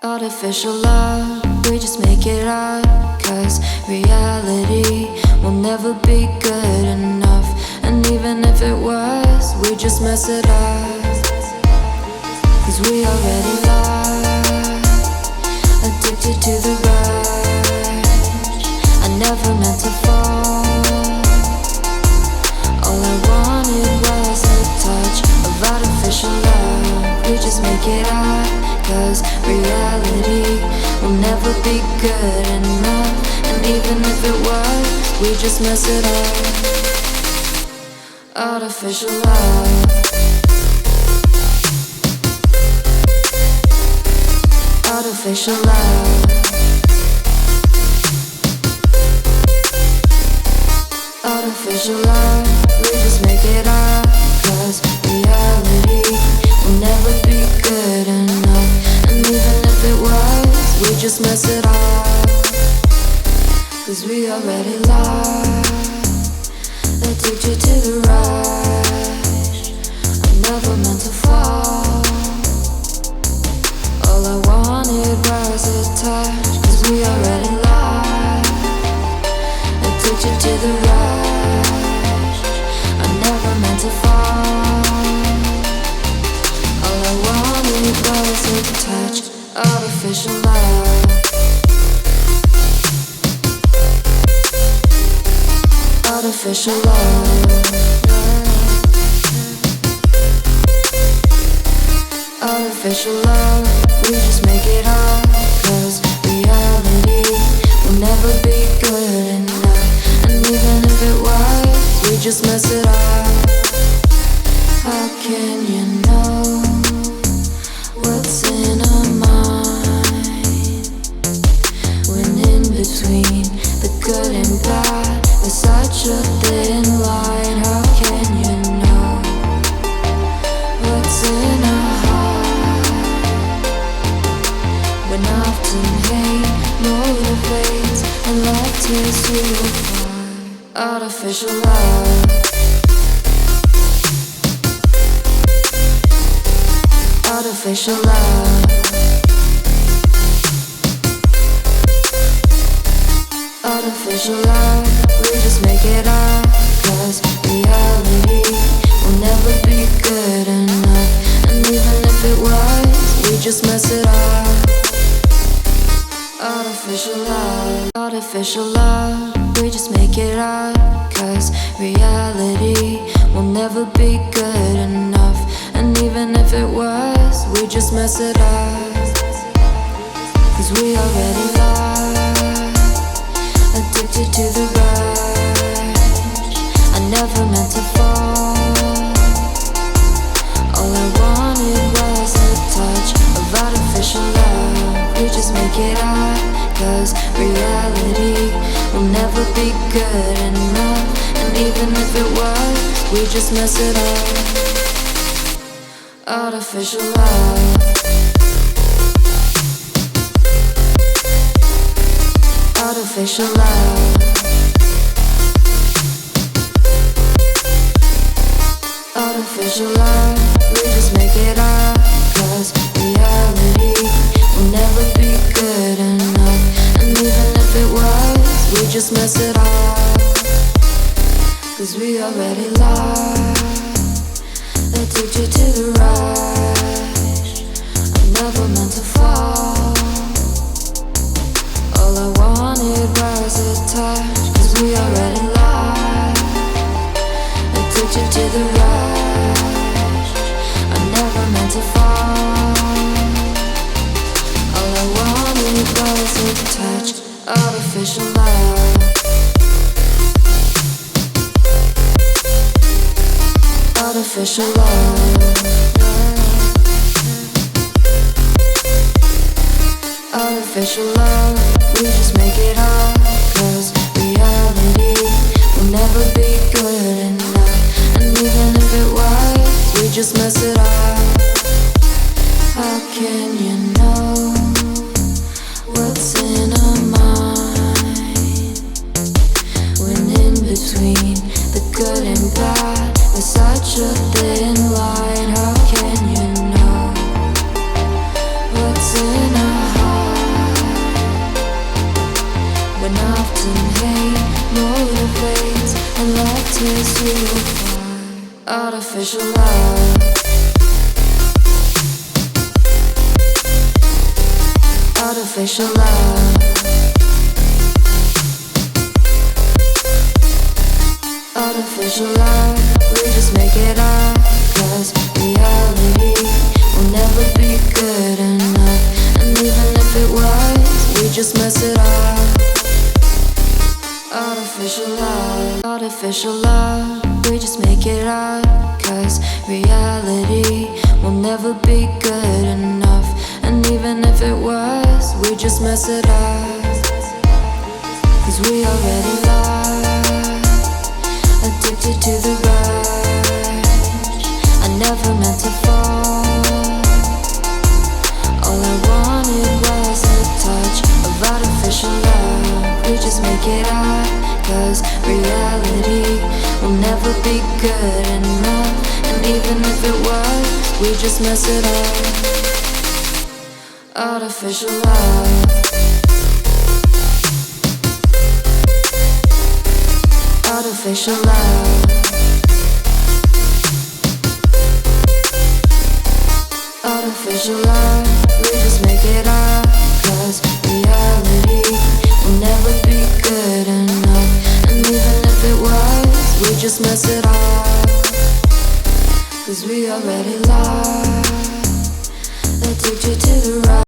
Artificial love, we just make it up. Cause reality will never be good enough. And even if it was, we just mess it up. Cause we already lost, addicted to the rush. I never meant to fall. All I wanted was a touch of artificial love. We just make it up. Cause reality will never be good enough. And even if it was, we just mess it up. Artificial love. Artificial love. Artificial love. We just make it up. Cause reality will never be good enough. And even if it was, we just mess it up. Cause we already lost, addicted to the rush. I never meant to fall. All I wanted was a touch. Cause we already lost, addicted to the rush. I never meant to fall. All I wanted was a touch. Artificial love. Artificial love. Artificial love. We just make it up. Cause reality will never be good enough. And even if it was, we just mess it up. How can you know what's in our mind when in between the good and bad there's such a thin line? How can you know what's in our heart when often hate motivates and love tears you apart? Artificial love. Artificial love. Artificial love. We just make it up. Cause reality will never be good enough. And even if it was, we just mess it up. Artificial love. Artificial love. We just make it up. Cause reality will never be good enough. And even if it was, we just mess it up. Cause we already lost, addicted to the rush. I never meant to fall. All I wanted was a touch of artificial love. We just make it up. Cause reality will never be good enough. And even if it was, we just mess it up. Artificial love. Artificial love. Artificial love. We just make it up. Cause reality will never be good enough. And even if it was, we just mess it up. Cause we already lost, addicted to the rush. I never meant to fall. All I wanted was a touch. Cause we already lost, addicted to the rush. I never meant to fall. All I wanted was a touch. Artificial love. Artificial love. Artificial love. We just make it up. Cause reality will never be good enough. And even if it was, we just mess it up. How can you know what's in our mind when in between the good and bad there's such a thin line? How can you know what's in our heart? you find artificial love. Artificial love. Artificial love. We just make it up, 'cause reality will never be good enough. And even if it was, we just mess it up. Artificial love. Artificial love. We just make it up, 'cause reality will never be good enough. And even if it was, we just mess it up. 'Cause we already lost, addicted to the rush. I never meant to fall. All I wanted was a touch of artificial love. We just make it up, 'cause reality will never be good enough. And even if it was, we just mess it up. Artificial love. Artificial love. Artificial love. We just make it up, 'cause reality will never be good enough. And even if it was, we just mess it up. 'Cause we already lost, addicted to the rush.